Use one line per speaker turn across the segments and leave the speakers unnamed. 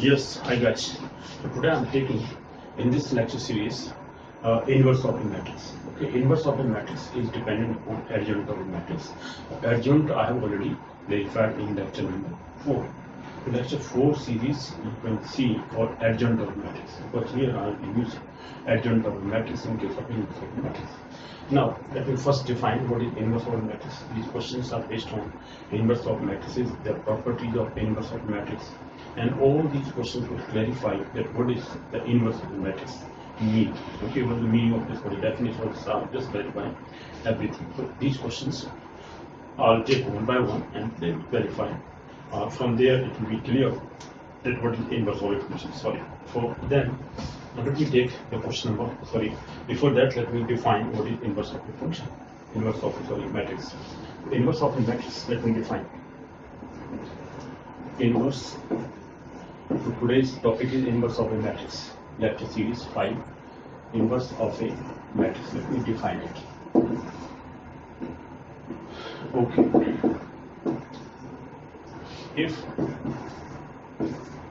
Yes, hi guys. So today I'm taking in this lecture series inverse of a matrix. Okay, inverse of a matrix is dependent on adjoint of a matrix. Adjoint I have already verified in lecture number 4. In lecture 4 series you can see for adjoint of a matrix, but here I will use adjoint of a matrix in case of inverse of a matrix. Now let me first define what is inverse of a matrix. These questions are based on inverse of matrices, the properties of inverse of matrix. And all these questions will clarify that what is the inverse of the matrix mean. Okay, what is the meaning of this, what is the definition of star, just verify everything. So these questions I'll take one by one and then verify. From there it will be clear that what is inverse of a function. Sorry. For then let me take the question number. Sorry. Before that, let me define what is inverse of a function. Inverse of matrix. Inverse of a matrix. Let me define. Inverse. So today's topic is inverse of a matrix. Lecture series 5. Inverse of a matrix. Let me define it. Okay. If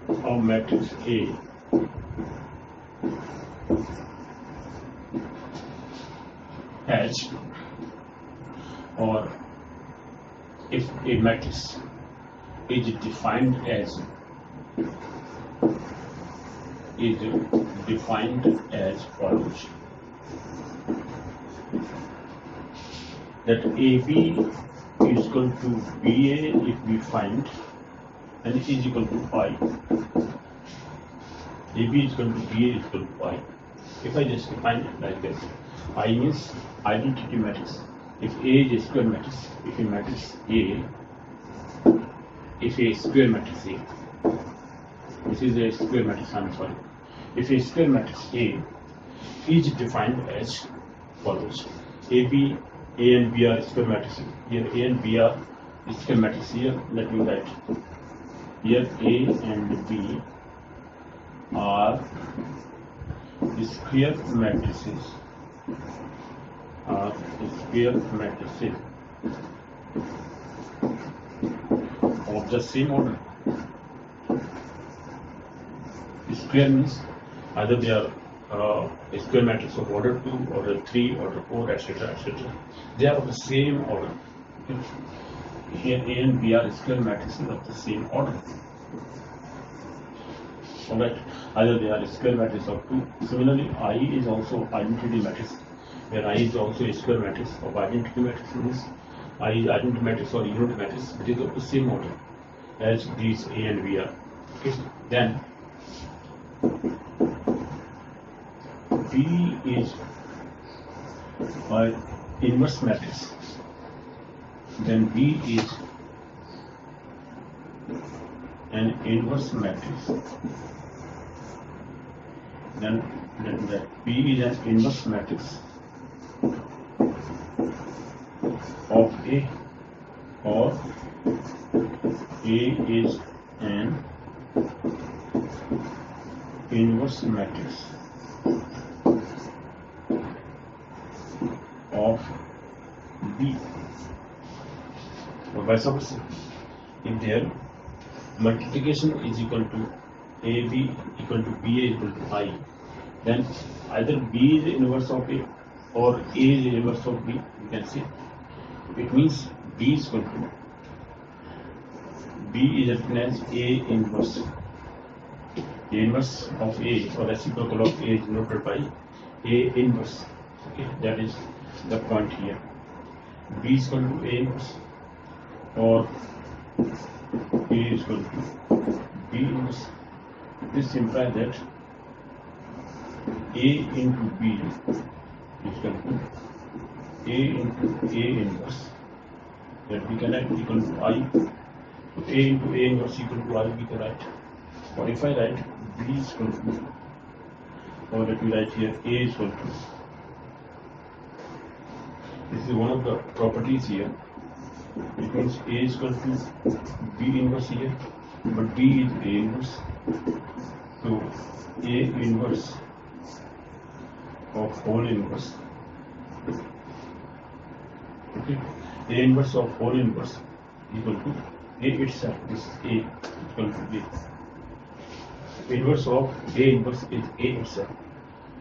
a matrix A has, or if a matrix is defined as follows, that AB is equal to BA if we find, and it is equal to I. AB is equal to BA is equal to I. If I just define it like this, I means identity matrix. If A is a square matrix, if a matrix A, if a square matrix A, this is a square matrix, I'm sorry. If a square matrix A is defined as follows: AB, A and B are square matrices. Here A and B are square matrices. Here let me write. Here A and B are square matrices. Of the same order. Square means either they are a square matrix of order 2, order 3, order 4, etc., etc. They are of the same order. Okay. Here A and B are square matrices of the same order. Alright, either they are a square matrix of 2. Similarly, I is also identity matrix, where I is also a square matrix of identity matrix. Means I is identity matrix or unit matrix. It is of the same order as these A and B are. Okay. Then B is an inverse matrix. Then B is an inverse matrix. Then that B is an inverse matrix of A, or A is an inverse matrix of B, or vice versa. If their multiplication is equal to AB equal to BA equal to I, then either B is the inverse of A or A is the inverse of B. You can see it means B is equal to B is written as A inverse. A inverse of A or reciprocal of A is denoted by A inverse. Okay, that is the point here. B is equal to A inverse, or A is equal to B inverse. This implies that A into B is equal to A into A inverse, that we can write equal to I. So A into A inverse equal to I we can write. Or if I write B is equal to, or let me write here A is equal to, this is one of the properties here. It means A is equal to B inverse here, but B is A inverse. So A inverse of whole inverse. Okay, A inverse of whole inverse equal to A itself. This A equal to A. inverse of A inverse is A itself.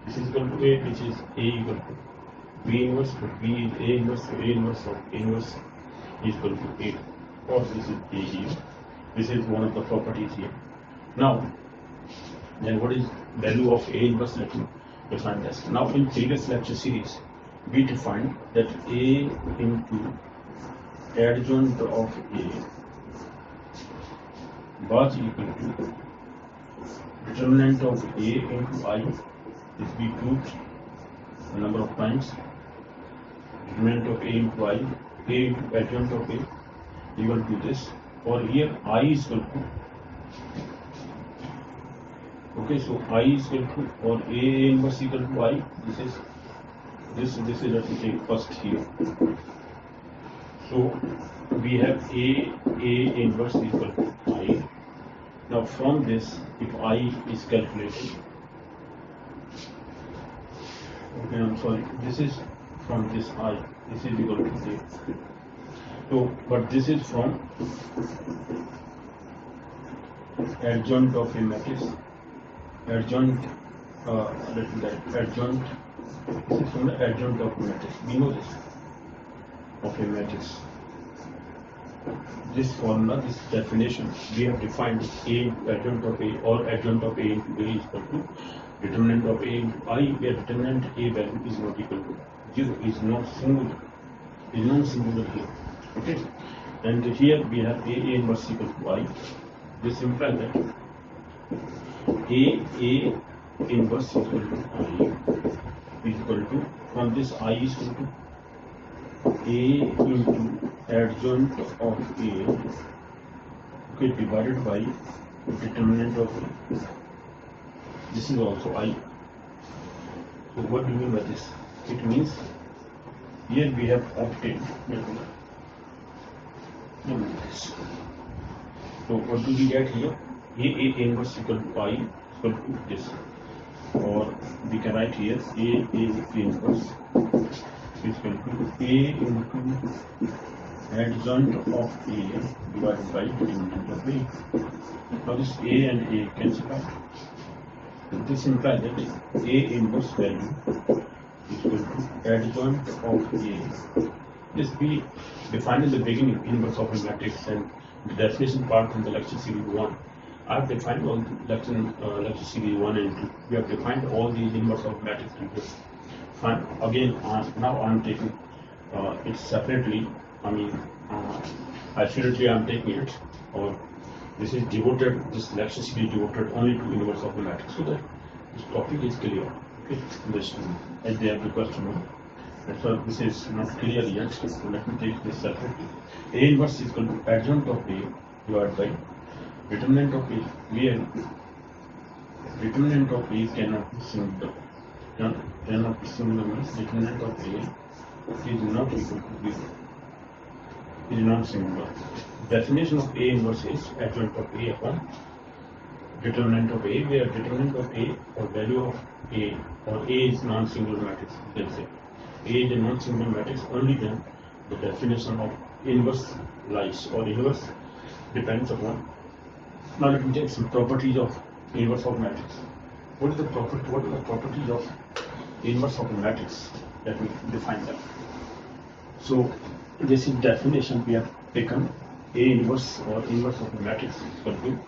This is equal to A, which is A equal to B inverse, but B is A inverse, so A inverse of A inverse is equal to A. Or this is A here. This is one of the properties here. Now, then what is value of A inverse? Let me define this. Now, in previous lecture series, we defined that A into adjoint of A was equal to determinant of A into I. This we proved a number of times. Determinant of A into I, A into adjoint of A equal to this. Or here I is equal to, okay, so I is equal to, or A inverse equal to I. This is let me take first here. So we have A inverse equal to I. Now from this, if I is calculated, okay, I'm sorry, this is from this I, this is equal to A. So, but this is from adjoint of a matrix, adjoint, adjoint, this is from the adjoint of a matrix, we know this, of a matrix. This formula, this definition, we have defined A into adjoint of A or adjoint of A into A is equal to determinant of A into I, where determinant A value is not equal to 0, is not singular, is non-singular here. Okay, and here we have A inverse equal to I. This implies that A inverse equal to I is equal to, from this I is equal to A into adjoint of A, okay, divided by determinant of A. This is also I. So what do you mean by this? It means here we have obtained this. So what do we get here? A inverse equal to I equal to this, or we can write here A inverse is equal to A into adjoint of A divided by determinant of A. Now this A and A cancel out. This implies that A inverse value is equal to adjoint of A. This we defined in the beginning, inverse of a matrix, and the definition part in the lecture series 1. I have defined all the lecture series 1 and 2. We have defined all these inverse of matrix figures. Fine. Again, now I am taking it separately. I mean, isolatedly I am taking it, or this is devoted, this lecture series devoted only to inverse of the matrix, so that this topic is clear. Okay, this, as they have requested to know. That's why this is not clear yet, so let me take this separately. A inverse is equal to adjoint of A divided by determinant of A, where determinant of A cannot be singular. Cannot be singular means determinant of A is not equal to 0. Is not singular. Definition of A inverse is adjoint of A upon determinant of A, where determinant of A or value of A, or A is non-singular matrix, you can say. A is a non-singular matrix, only then the definition of inverse lies, or inverse depends upon. Now let me take some properties of inverse of matrix. What are the properties of inverse of a matrix? Let me define them. So this is definition we have taken. A inverse or inverse of a matrix is equal to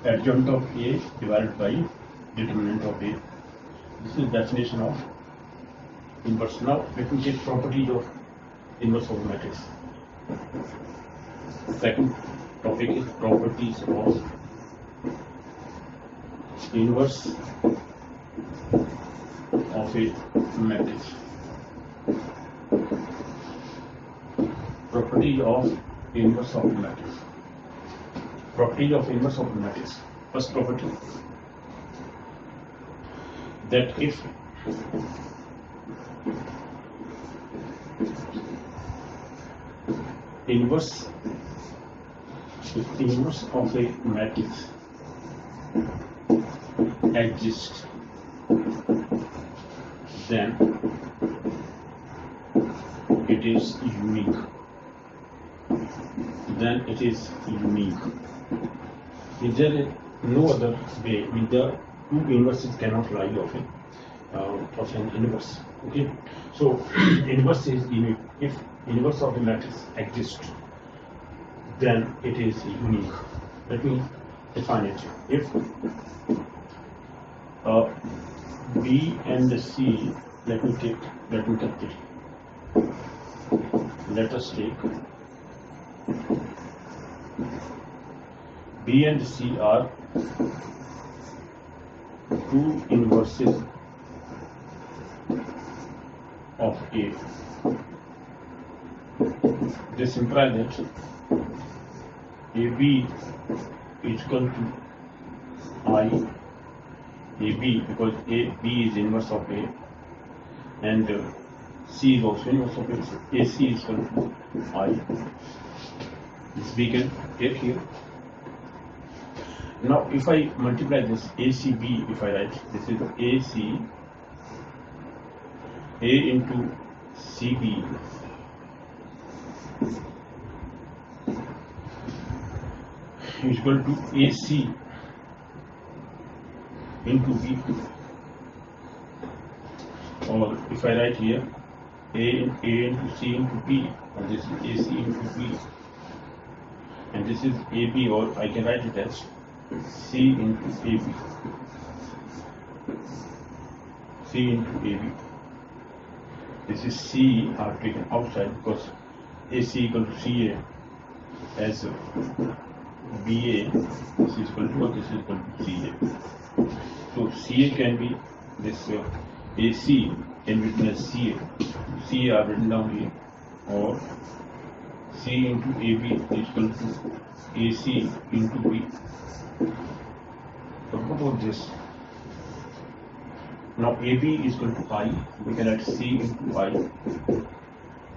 adjoint of A divided by determinant of A. This is definition of inverse. Now let me take properties of inverse of a matrix. Second topic is properties of inverse of a matrix. Property of inverse of a matrix. Property of inverse of a matrix. First property, that if inverse of a matrix exists, then it is unique. Is there no other way. With the two inverses cannot lie of an inverse. Okay, so inverse is unique. If inverse of the matrix exists, then it is unique. Let me define it. If B and C, let us take B and C are two inverses of A. This implies that AB is equal to I AB, because B is inverse of A, and C is also inverse of A. So AC is equal to I. This we can take here. Now, if I multiply this ACB, if I write this is AC A into CB is equal to AC into B, or if I write here A into C into B, and this is AC into B, and this is AB, or I can write it as C into AB, C into AB. This is C I have taken outside because AC equal to CA as BA, this is equal to, or this is equal to CA. So CA can be this AC can be written as CA. CA are written down here, or C into AB is equal to AC into B. So what about this? Now AB is equal to I. We can write C into I is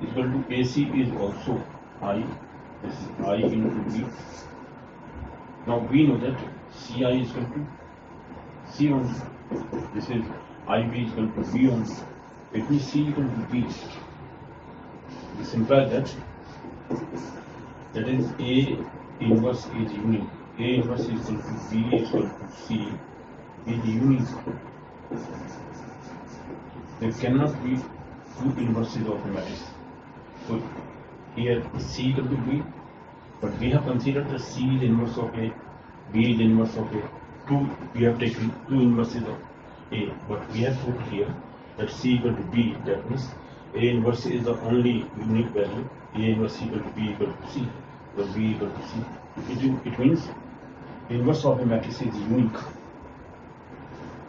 equal to AC is also I. This is I into B. Now we know that CI is equal to C only. This is IB is equal to B only. It means C equal to B. This implies that is A inverse is unique. A inverse is equal to B is equal to C is unique. There cannot be two inverses of a matrix. So here C equal to B, but we have considered the C is inverse of A, B is inverse of A. We have taken two inverses of A, but we have put here that C equal to B. That means A inverse is the only unique value. A inverse equal to B equal to C, or B equal to C. It means inverse of a matrix is unique.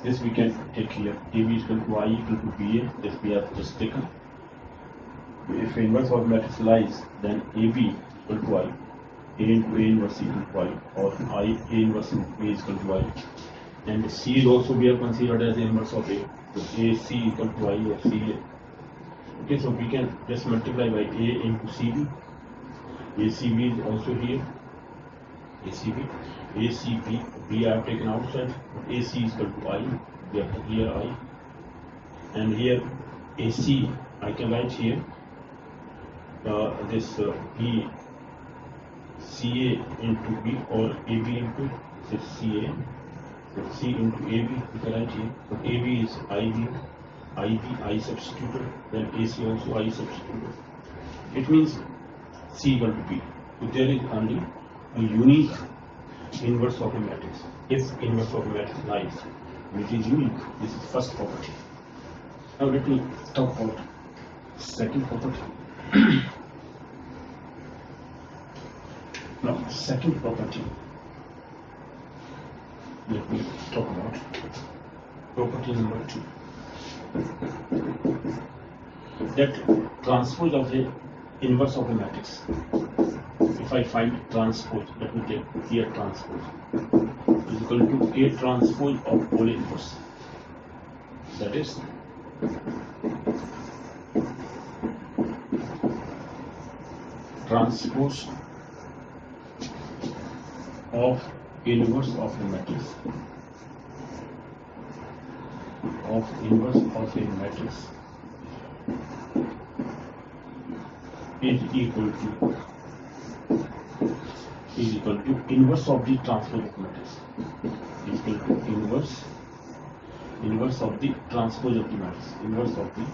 This we can take here. AB is equal to I equal to BA. This we have just taken. If inverse of matrix lies, then AB equal to I. A into A inverse equal to I, or I A inverse into A is equal to I. And C is also we have considered as the inverse of A. So AC equal to I or CA. Okay, so we can just multiply by A into CB. ACB is also here. ACB. ACB, B I have taken outside. AC is equal to I. We have put here I. And here AC, I can write here this B. CA into B, or AB into this CA. So C into AB, we can write here. So AB is IB, I substituted, then AC also I substituted. It means C equal to B. So there is only a unique inverse of a matrix. If inverse of a matrix lies, which is unique, this is first property. Now let me talk about second property. Now, second property, let me talk about property number 2. That transpose of the inverse of a matrix. If I find transpose, let me take here transpose is equal to A transpose of all inverse. That is transpose of inverse of a matrix, of inverse of a matrix is equal to is equal to inverse of the transpose of matrix, equal to inverse of the transpose of the matrix, inverse of the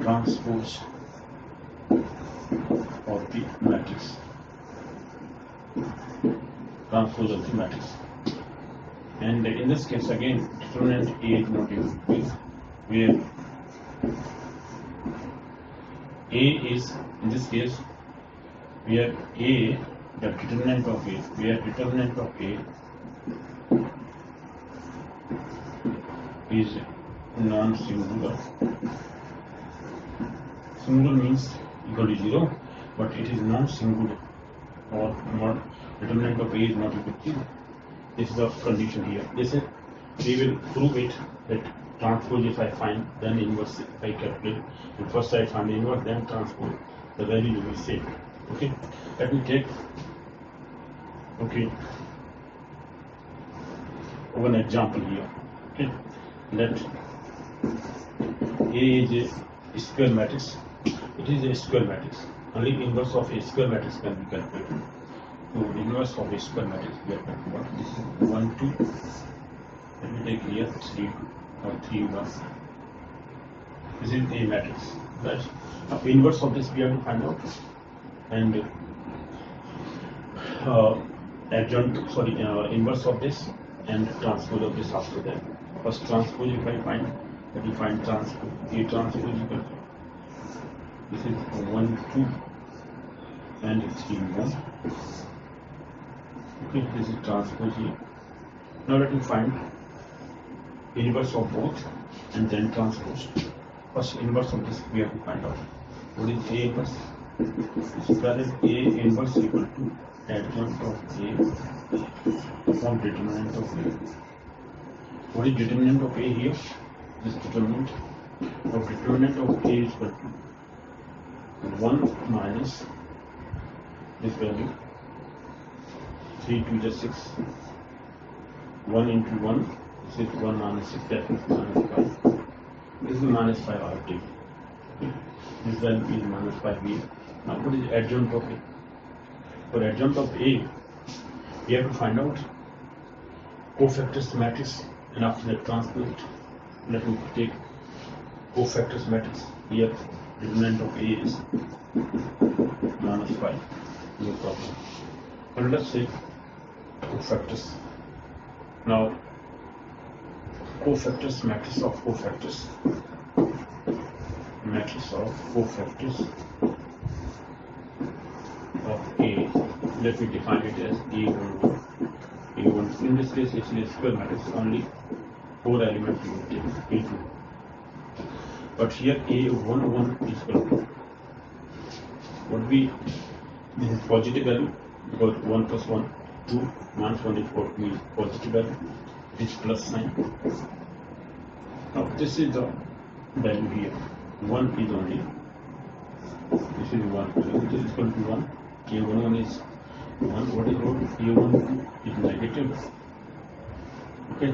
transpose of the matrix, transpose of the matrix. And in this case again determinant A is not equal to B, where A is in this case where A, the determinant of A, where determinant of A is non-singular. Singular means equal to 0, but it is non-singular, or not, determinant of A is not equal to 0. This is the condition here. This is, we will prove it that transpose if I find, then inverse if I calculate. And first I find inverse, then transpose. The value will be same. Okay. Let me take one example here. Okay. Let A is a square matrix. It is a square matrix. Only inverse of a square matrix can be calculated. So inverse of a square matrix we are talking about. This is 1, 2. Let me take here 3, 2 or 3, 1. This is a matrix. Right? Now inverse of this we have to find out, and inverse of this and transpose of this after that. First transpose if I find, let me find transpose. A transpose equal to, this is 1, 2 and 3, 1. Okay, this is transpose here. Now let me find inverse of both and then transpose. First inverse of this we have to find out. What is A inverse? Is A inverse equal to adjoint of A upon determinant of A. What is determinant of A here? This determinant of A is equal to 1 minus this value, 3 to the 6, 1 into 1, this is 1 minus 6, that is minus 5. This is minus 5 I have taken. This value is minus 5 here. Now what is adjoint of A? For adjoint of A, we have to find out cofactors matrix, and after that transpose it. Let me take cofactors matrix. Here determinant of A is minus 5, no problem. But let us say cofactors. Now cofactors, matrix of cofactors of A. Let me define it as A11. A1. In this case, it's a square matrix, only 4 elements we will take, A2. But here A11 is equal to what we, this is positive value, because 1 plus 1, 2, minus 1 is what means positive value. It is plus sign. Now this is the value here. 1 is only, this is 1, so it is equal to 1. A11 is 1. What is wrong? A12 is negative. Okay,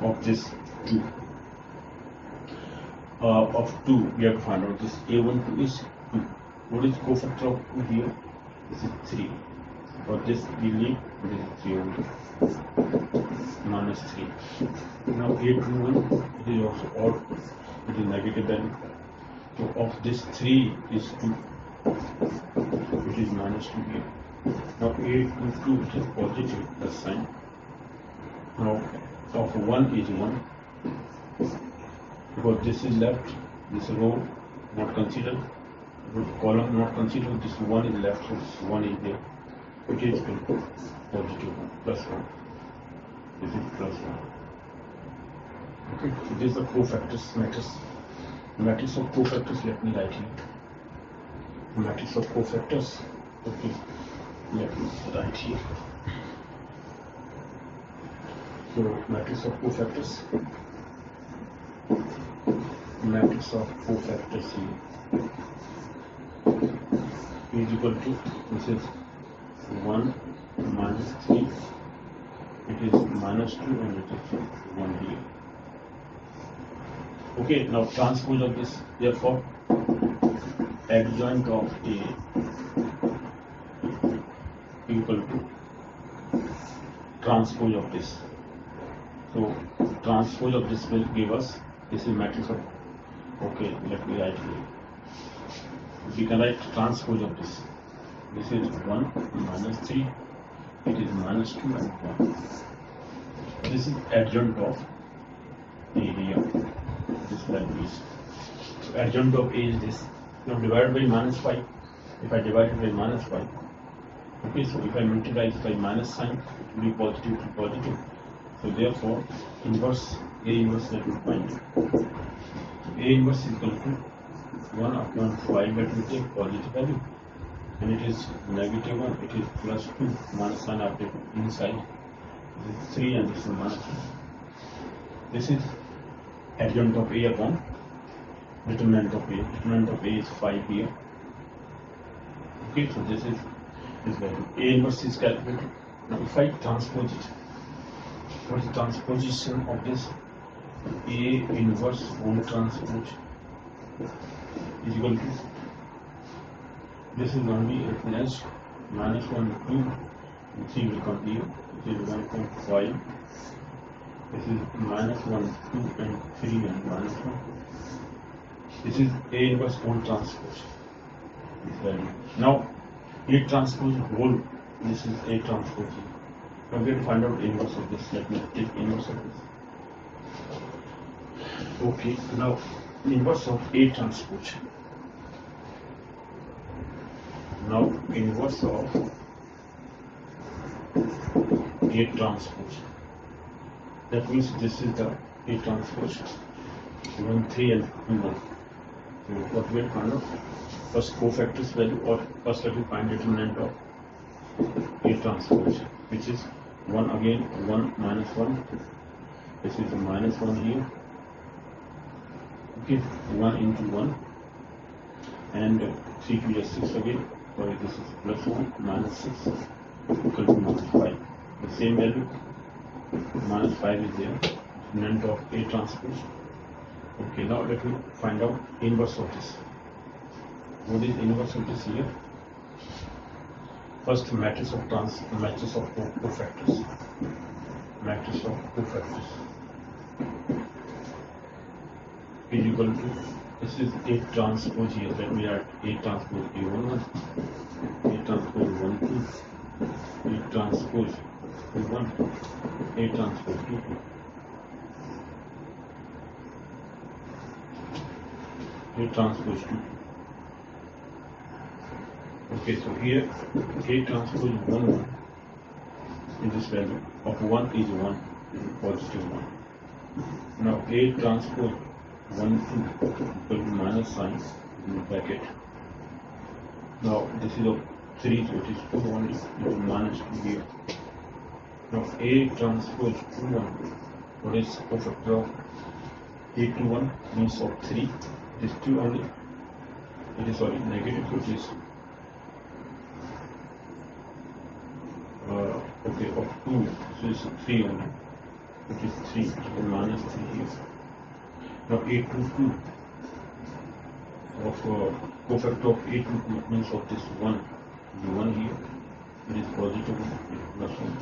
of this 2. Of 2, we have to find out this A12 is 2. What is cofactor of 2 here? This is 3. For this we leave, this is 3 only. Minus 3. Now A21, it is also odd, it is negative value. So of this 3 is 2. It is minus 2 here. Now A22 it is positive, plus sign. Now of 1 is 1. Because this is left, this row not considered, column not considered, this 1 is left, so this 1 is there. It is positive 1, plus 1. This is plus 1. Okay, so this is the cofactors matrix. Matrix of cofactors, let me write here. Matrix of cofactors. Okay, let me write here. So matrix of cofactors. Matrix of cofactors here is equal to, this is 1 minus 3, it is minus 2, and it is 1 here. Okay, now transpose of this, therefore adjoint of A equal to transpose of this. So transpose of this will give us, this is matrix of, okay, let me write here. We can write transpose of this. This is 1 minus 3, it is minus 2 and 1. This is adjoint of A here. This value is. So adjoint of A is this. Now divided by minus 5. If I divide it by minus 5, okay, so if I multiply it by minus sign, it will be positive to positive. So therefore, inverse, A inverse that we find. So A inverse is equal to 1 upon 5 that we take positive value. And it is negative 1, it is plus 2, minus sign after inside. This is 3 and this is minus 2. This is adjoint of A upon determinant of A. Determinant of A is 5 here. Okay, so this is this value. A inverse is calculated. Now if I transpose it, what is the transposition of this? A inverse whole transpose is equal to, this is going to be as minus 1, 2, and 3 will come here. This is 1.5. This is minus 1, 2, and 3 and minus 1. This is A inverse whole transpose. This value. Now, A transpose whole, this is A transpose. Now we have to find out inverse of this. Let me take inverse of this. Okay, now inverse of A transpose. Now inverse of A transpose. That means this is the A transpose. 1, 3 and 2, 1. So what we will find out? First cofactors value, or first let me find determinant of A transpose, which is 1 again, 1 minus 1. This is a minus 1 here. Okay, 1 into 1. And 3 to 6 again. Sorry, this is plus 1 minus 6 equal to minus 5. The same value, minus 5 is there. Determinant of A transpose. Okay, now let me find out inverse of this. What is inverse of this here? First, matrix of cofactors. Matrix of cofactors is equal to, this is A transpose here. Let me add A transpose A11, A transpose 1, 2, A transpose 1, A transpose 2. A transpose 2. Okay, so here A transpose 1, 1 in this value of 1 is 1, is positive 1. Now A transpose 1, 2 equal to minus sign in the bracket. Now this is of 3, so it is 2 only, it is minus 2 here. Now A transpose 2, 1, what is cofactor of A21 means of 3, it is 2 only, it is sorry, negative, so it is okay, of 2, so it is 3 only, it is 3, so minus 3 here. Now A22 of cofactor of A22 means of this 1, the 1 here, it is positive 1, plus 1.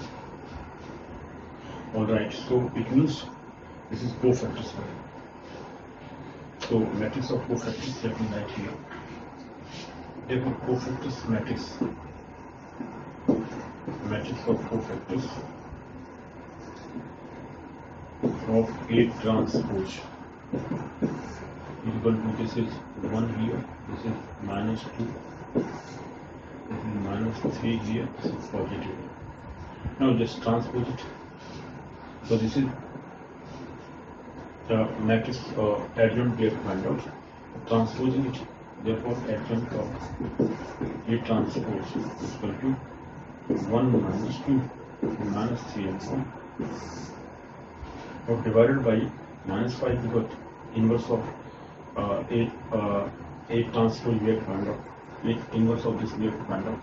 Alright, so it means this is cofactors. So matrix of cofactors, let me write here. Therefore cofactors matrix of cofactors of A transpose is equal to, this is 1 here, this is minus 2, this is minus 3 here, this is positive. Now just transpose it. So this is the matrix adjoint we have to find out. Transposing it, therefore adjoint of A transpose is equal to 1 minus 2 minus 3 and 1. Now divided by minus 5, because inverse of A transpose we have to find out. Inverse of this we have to find out.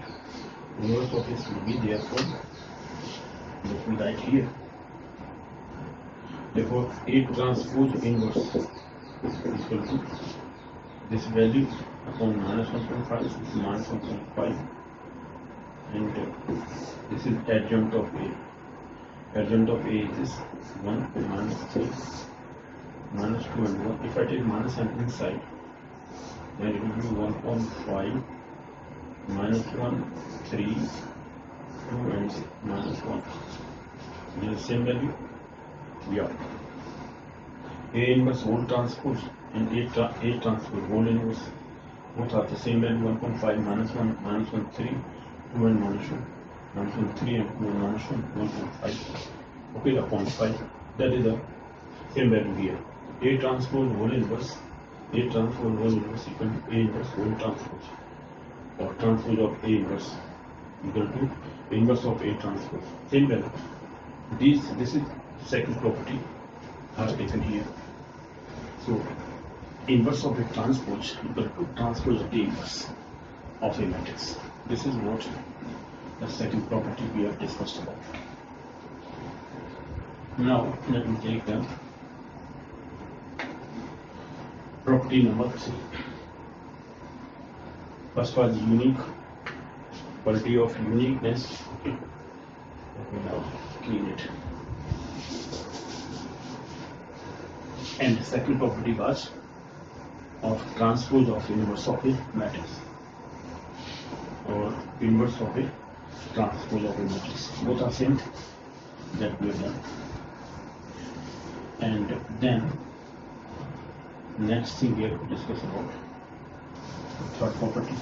Inverse of this will be, therefore, let me write here. Therefore, A transpose inverse is equal to this value upon minus 1.5, this is minus 1.5, and This is adjoint of A. Adjoint of A is 1 minus 3 minus 2 and 1. If I take minus and inside, then it will be 1.5 minus 1, 3, 2 and minus 1. It is the same value. Yeah. A inverse whole transpose and A transpose whole inverse both are the same value. 1.5 minus 1 minus 1, 3, 2 and minus 1. Minus 1, 3 and 2 and minus 1, 1.5. Okay, upon 5. That is the same value here. A transpose whole inverse. A transpose whole inverse equal to A inverse whole transpose, or transpose of A inverse equal to inverse of A transpose. Same value. This is second property I have taken here. So inverse of a transpose equal to transpose of the inverse of a matrix. This is what the second property we have discussed about. Now let me take the property number 3. First was unique, quality of uniqueness. Okay. Let me now clean it. And the second property was of transpose of inverse of a matrix, or inverse of a transpose of a matrix. Both are same that we have done. And then next thing we have to discuss about the third property.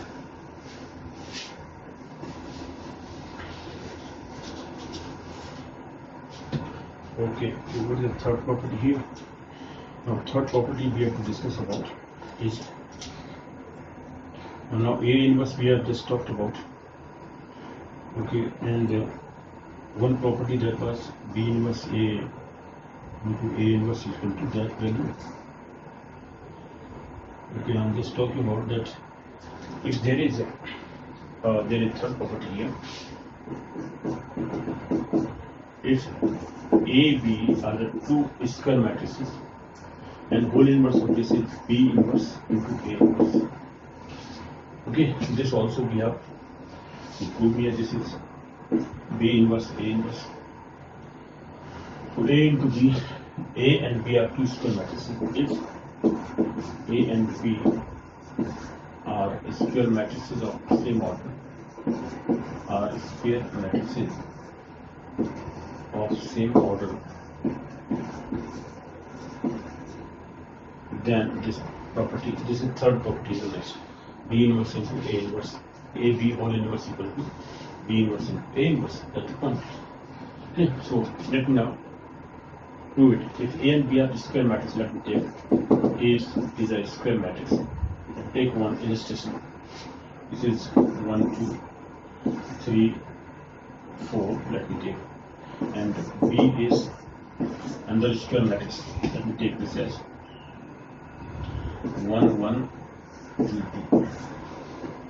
Okay, we go to the third property here. Now, third property we have to discuss about is now A inverse we have just talked about. Okay, and one property that was B inverse A into A inverse equal to that value. Okay, I'm just talking about that. If there is third property here. If A, B are the two square matrices, and whole inverse of this is B inverse into A inverse. Okay, this also we have to prove here. This is B inverse A inverse. So A into B, A and B are two square matrices. If A and B are square matrices of the same order, are square matrices of same order, then this property, this is third property, is next. B inverse into A inverse, A B whole inverse equal to B inverse into A inverse. That's the point. Okay, so let me now prove it. If A and B are the square matrix, let me take A is a square matrix. Take one illustration. This is 1, 2, 3, 4. Let me take, and B is another square matrix. Let me take this as 1, 1, 2, 2.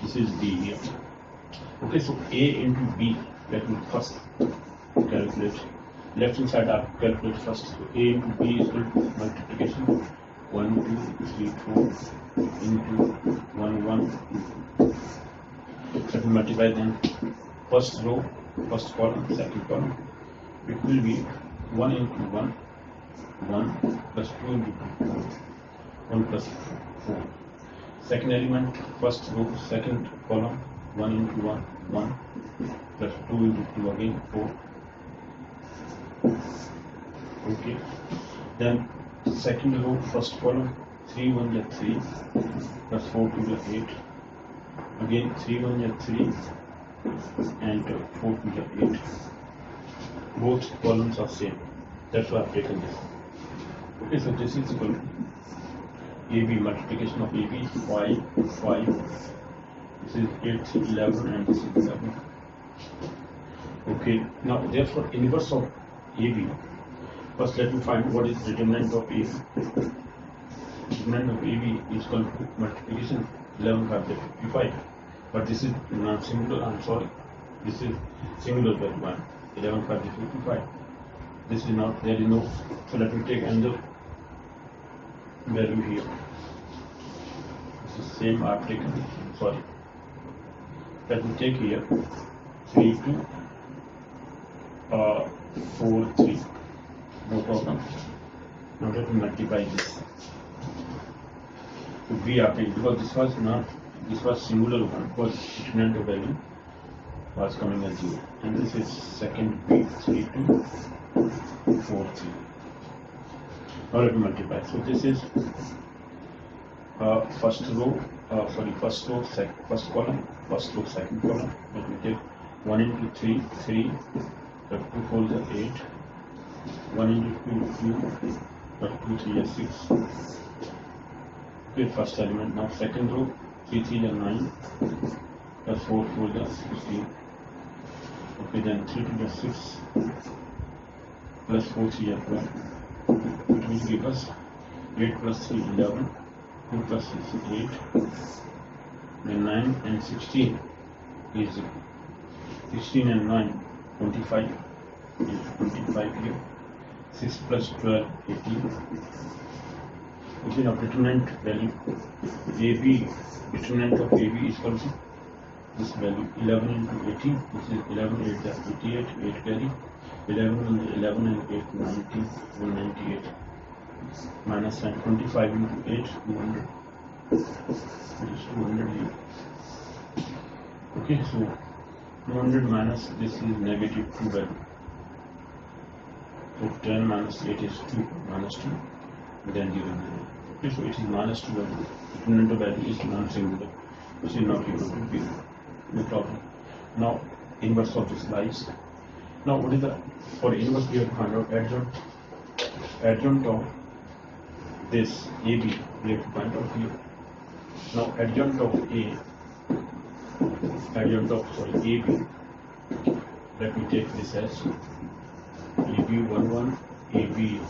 This is B here. Okay, so A into B. Let me first calculate. Left hand side I calculate first. So A into B is equal to multiplication 1, 2, 3, 4 into 1, 1. Let me multiply then. First row, first column, second column. It will be 1 into 1, 1 plus 2 into 2, 1 plus 4. Second element, first row, second column, 1 into 1, 1 plus 2 into 2 again, 4. Okay. Then second row, first column, 3 1 is 3 plus 4 2 is 8. Again 3 1 is 3 and 4 2 is 8. Both columns are same. That's why I've taken this. Okay, so this is equal to AB, multiplication of AB, 5, 5. This is 8, 11 and this is 11. Okay, now therefore inverse of AB. First let me find what is determinant of AB. Determinant of AB is equal to multiplication 11 by 55. But this is non-singular, I'm sorry. This is singular value 1. 11 by 55. This is not, there is no. So let me take another value here. This is same I've taken. 3, 2. Let me take here 3, 2, 5, 4, 3. No problem. Now let me multiply this. So B after, because this was singular one, because determinant of value was coming as 0, and this is second B 3 2 4 3. Now let me multiply. So this is first row, first column, first row, second column. Let me take 1 into 3, 3, 2 4 is 8, 1 into 2, 2, 2 3 is 6. Okay, first element. Now second row, 3 3 is 9, plus 4 4 is 16. Okay, then 3 2 is 6, plus 4 3 is 12. It will give us 8 plus 3 11, 2 plus 6 is 8, then 9 and 16 is 16 and 9 25 is 25 here, 6 plus 12 18. Okay, now determinant value AB, determinant of AB is equal to this value 11 into 18, this is 11 8 is 88, 8 carry, 11 and 11 and 8 90, 198, minus 10, 25 into 8 200, it is 200 here. Okay, so 200 minus this is negative 2 value, so 10 minus 8 is 2, minus 2, then 0 0. Okay, so it is minus 2 value, determinant of value is non-singular, which is not equal to 0, no problem. Now inverse of this lies. Now what is the, for inverse we have to find out adjoint of this AB, we have to find out here. Now adjoint of AB, let me take this as AB11, AB12,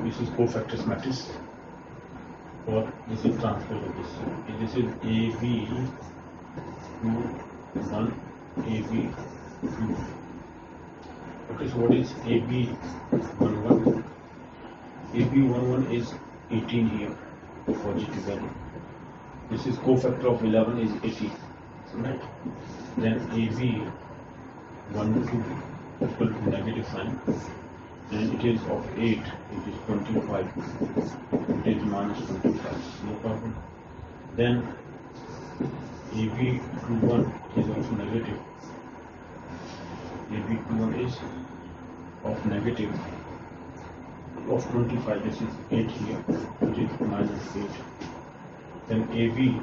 this is cofactors matrix, or this is transpose of this. This is AB21, AB2. Okay, so what is AB11? AB11 is 18 here, positive value. This is cofactor of 11 is 80, right? Then AB12 equal to negative sign, and it is of 8, it is 25, it is minus 25, no problem. Then AB21 is also negative, AB21 is of negative of 25, this is 8 here, it is minus 8. Then AB